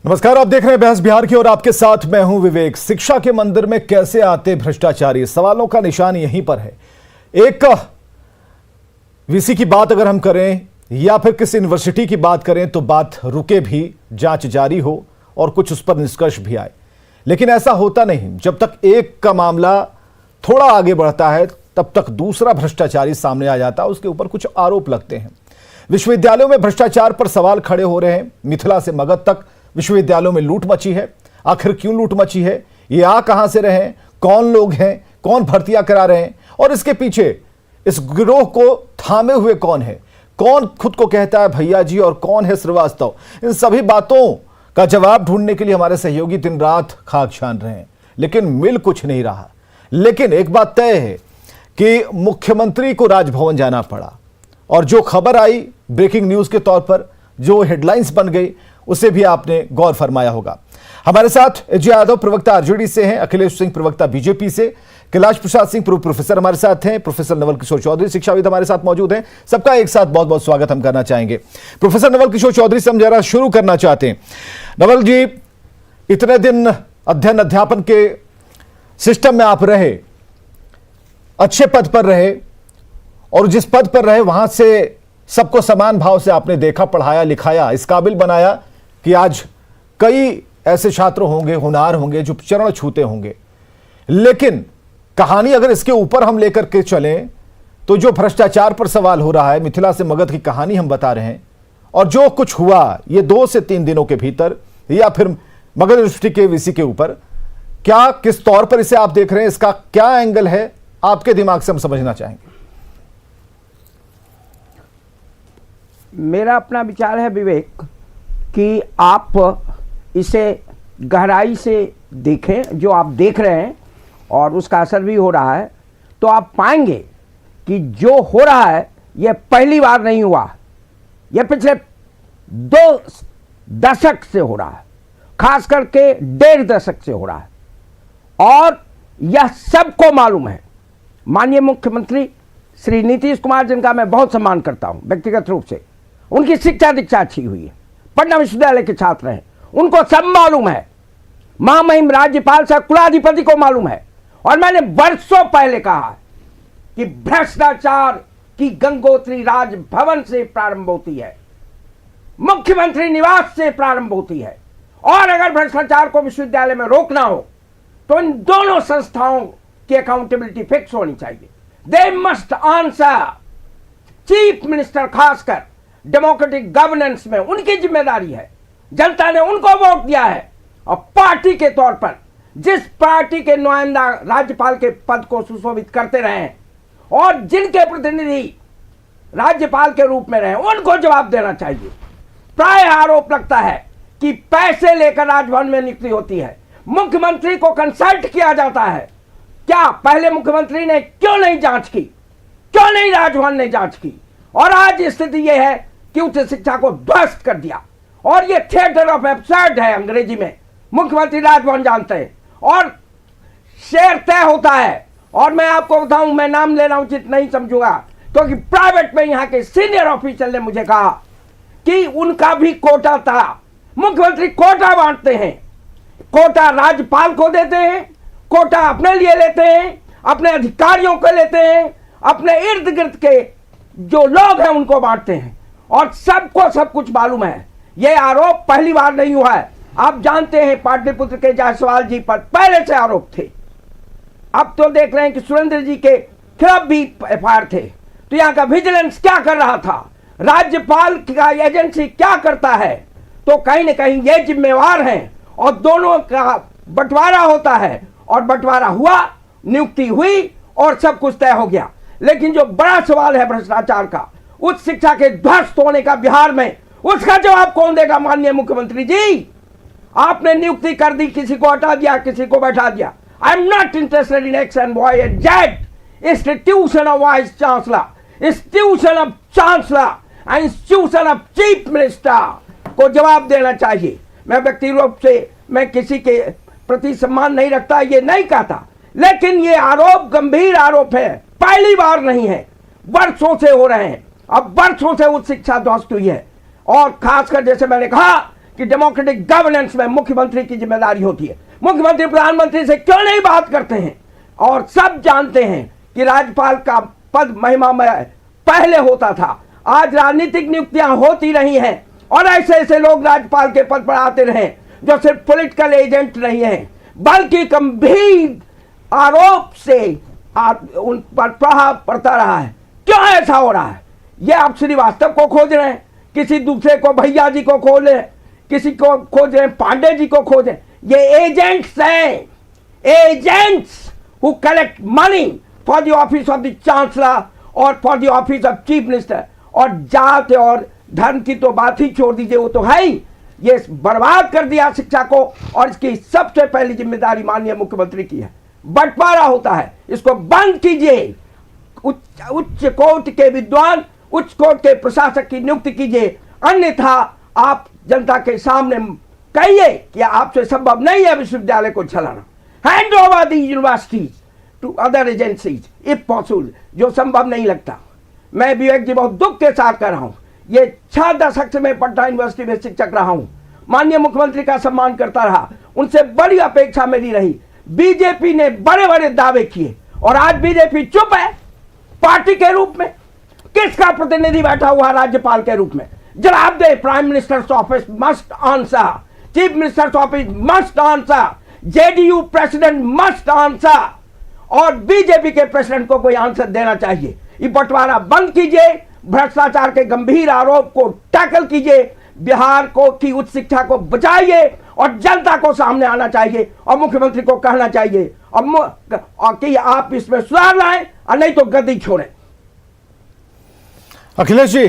नमस्कार, आप देख रहे हैं बहस बिहार की और आपके साथ मैं हूं विवेक। शिक्षा के मंदिर में कैसे आते भ्रष्टाचारी, सवालों का निशान यहीं पर है। एक वीसी की बात अगर हम करें या फिर किसी यूनिवर्सिटी की बात करें तो बात रुके भी, जांच जारी हो और कुछ उस पर निष्कर्ष भी आए, लेकिन ऐसा होता नहीं। जब तक एक का मामला थोड़ा आगे बढ़ता है तब तक दूसरा भ्रष्टाचारी सामने आ जाता है, उसके ऊपर कुछ आरोप लगते हैं। विश्वविद्यालयों में भ्रष्टाचार पर सवाल खड़े हो रहे हैं। मिथिला से मगध तक विश्वविद्यालयों में लूट मची है। आखिर क्यों लूट मची है, ये आ कहां से रहे हैं, कौन लोग हैं, कौन भर्तियां करा रहे हैं और इसके पीछे इस गिरोह को थामे हुए कौन है, कौन खुद को कहता है भैया जी और कौन है श्रीवास्तव। इन सभी बातों का जवाब ढूंढने के लिए हमारे सहयोगी दिन रात खाक छान रहे हैं, लेकिन मिल कुछ नहीं रहा। लेकिन एक बात तय है कि मुख्यमंत्री को राजभवन जाना पड़ा और जो खबर आई ब्रेकिंग न्यूज के तौर पर, जो हेडलाइंस बन गई, उसे भी आपने गौर फरमाया होगा। हमारे साथ अजय यादव प्रवक्ता आरजेडी से हैं, अखिलेश सिंह प्रवक्ता बीजेपी से, कैलाश प्रसाद सिंह पूर्व प्रोफेसर हमारे साथ हैं, प्रोफेसर नवल किशोर चौधरी शिक्षाविद हमारे साथ मौजूद हैं। सबका एक साथ बहुत बहुत स्वागत हम करना चाहेंगे। प्रोफेसर नवल किशोर चौधरी से हम जरा शुरू करना चाहते हैं। नवल जी, इतने दिन अध्ययन अध्यापन के सिस्टम में आप रहे, अच्छे पद पर रहे और जिस पद पर रहे वहां से सबको समान भाव से आपने देखा, पढ़ाया, लिखाया, इस काबिल बनाया कि आज कई ऐसे छात्र होंगे, होनहार होंगे जो चरण छूते होंगे। लेकिन कहानी अगर इसके ऊपर हम लेकर के चलें तो जो भ्रष्टाचार पर सवाल हो रहा है, मिथिला से मगध की कहानी हम बता रहे हैं और जो कुछ हुआ ये 2 से 3 दिनों के भीतर या फिर मगध यूनिवर्सिटी के वीसी के ऊपर, क्या किस तौर पर इसे आप देख रहे हैं, इसका क्या एंगल है, आपके दिमाग से हम समझना चाहेंगे। मेरा अपना विचार है विवेक कि आप इसे गहराई से देखें, जो आप देख रहे हैं और उसका असर भी हो रहा है, तो आप पाएंगे कि जो हो रहा है यह पहली बार नहीं हुआ, यह पिछले 2 दशक से हो रहा है, खास करके 1.5 दशक से हो रहा है और यह सबको मालूम है। माननीय मुख्यमंत्री श्री नीतीश कुमार, जिनका मैं बहुत सम्मान करता हूं व्यक्तिगत रूप से, उनकी शिक्षा दीक्षा अच्छी हुई है, पटना विश्वविद्यालय के छात्र हैं, उनको सब मालूम है। महामहिम राज्यपाल से कुलाधिपति को मालूम है। और मैंने वर्षों पहले कहा कि भ्रष्टाचार की गंगोत्री राजभवन से प्रारंभ होती है, मुख्यमंत्री निवास से प्रारंभ होती है। और अगर भ्रष्टाचार को विश्वविद्यालय में रोकना हो तो इन दोनों संस्थाओं की अकाउंटेबिलिटी फिक्स होनी चाहिए। They must answer. Chief minister खासकर डेमोक्रेटिक गवर्नेंस में उनकी जिम्मेदारी है। जनता ने उनको वोट दिया है और पार्टी के तौर पर जिस पार्टी के नुमाइंदा राज्यपाल के पद को सुशोभित करते रहे हैं और जिनके प्रतिनिधि राज्यपाल के रूप में रहे, उनको जवाब देना चाहिए। प्राय आरोप लगता है कि पैसे लेकर राजभवन में नियुक्ति होती है, मुख्यमंत्री को कंसल्ट किया जाता है। क्या पहले मुख्यमंत्री ने क्यों नहीं जांच की, क्यों नहीं राजभवन ने जांच की? और आज स्थिति यह है कि उच्च शिक्षा को ध्वस्त कर दिया और यह थिएटर ऑफ एब्सर्ड है अंग्रेजी में। मुख्यमंत्री राजभवन जानते हैं और शेयर तय होता है। और मैं आपको बताऊं, मैं नाम लेना उचित नहीं समझूंगा क्योंकि प्राइवेट में यहां के सीनियर ऑफिसर ने मुझे कहा कि उनका भी कोटा था। मुख्यमंत्री कोटा बांटते हैं, कोटा राज्यपाल को देते हैं, कोटा अपने लिए लेते हैं, अपने अधिकारियों को लेते हैं, अपने इर्द गिर्द के जो लोग हैं उनको बांटते हैं और सबको सब कुछ मालूम है। यह आरोप पहली बार नहीं हुआ है। आप जानते हैं पाटलिपुत्र के जायसवाल जी पर पहले से आरोप थे। अब तो देख रहे हैं कि सुरेंद्र जी के खिलाफ भी एफआईआर थे। तो यहां का विजिलेंस क्या कर रहा था, राज्यपाल का एजेंसी क्या करता है? तो कहीं ना कहीं ये जिम्मेवार हैं और दोनों का बंटवारा होता है और बंटवारा हुआ, नियुक्ति हुई और सब कुछ तय हो गया। लेकिन जो बड़ा सवाल है भ्रष्टाचार का, उच्च शिक्षा के ध्वस्त होने का बिहार में, उसका जवाब कौन देगा? माननीय मुख्यमंत्री जी, आपने नियुक्ति कर दी, किसी को हटा दिया, किसी को बैठा दिया। I am not interested in x and y and z. Institution of vice chancellor, institution of chancellor and institution of chief minister को जवाब देना चाहिए। मैं व्यक्तिगत रूप से मैं किसी के प्रति सम्मान नहीं रखता, ये नहीं कहता, लेकिन ये आरोप गंभीर आरोप है, पहली बार नहीं है, वर्षों से हो रहे हैं। अब वर्षों से उच्च शिक्षा ध्वस्त हुई है और खासकर जैसे मैंने कहा कि डेमोक्रेटिक गवर्नेंस में मुख्यमंत्री की जिम्मेदारी होती है। मुख्यमंत्री प्रधानमंत्री से क्यों नहीं बात करते हैं? और सब जानते हैं कि राज्यपाल का पद महिमा में पहले होता था, आज राजनीतिक नियुक्तियां होती रही हैं और ऐसे ऐसे लोग राज्यपाल के पद पर आते रहे जो सिर्फ पॉलिटिकल एजेंट नहीं है बल्कि गंभीर आरोप से उन पर प्रभाव पड़ता रहा है। क्यों ऐसा हो रहा है? ये आप श्रीवास्तव को खोज रहे हैं, किसी दूसरे को, भैया जी को खोज रहे हैं, किसी को खोज रहे हैं, पांडे जी को खोज रहे हैं। ये एजेंट्स हैं, agents who collect money for the office of the chancellor और for the office of chief minister. और जात और धर्म की तो बात ही छोड़ दीजिए, वो तो है ही। ये बर्बाद कर दिया शिक्षा को और इसकी सबसे पहली जिम्मेदारी माननीय मुख्यमंत्री की है। बंटवारा होता है, इसको बंद कीजिए। उच्च कोर्ट के विद्वान, उच्च कोर्ट के प्रशासक की नियुक्ति कीजिए, अन्यथा आप जनता के सामने कहिए कि आपसे संभव नहीं है विश्वविद्यालय को चलाना। Hand over the universities to other agencies if possible, जो संभव नहीं लगता। मैं विवेक जी बहुत दुख के साथ कर रहा हूं, ये 6 दशक से मैं पटना यूनिवर्सिटी में शिक्षक रहा हूं, माननीय मुख्यमंत्री का सम्मान करता रहा, उनसे बड़ी अपेक्षा मेरी रही। बीजेपी ने बड़े बड़े दावे किए और आज बीजेपी चुप है। पार्टी के रूप में किसका प्रतिनिधि बैठा हुआ राज्यपाल के रूप में? जवाब दे। Prime ministers office must answer, chief ministers office must answer, JDU president must answer और बीजेपी के प्रेसिडेंट को कोई आंसर देना चाहिए। ये बंटवारा बंद कीजिए, भ्रष्टाचार के गंभीर आरोप को टैकल कीजिए, बिहार को की उच्च शिक्षा को बचाइए और जनता को सामने आना चाहिए और मुख्यमंत्री को कहना चाहिए और कि आप इसमें सुधार लाएं और नहीं तो गद्दी छोड़ें। अखिलेश जी,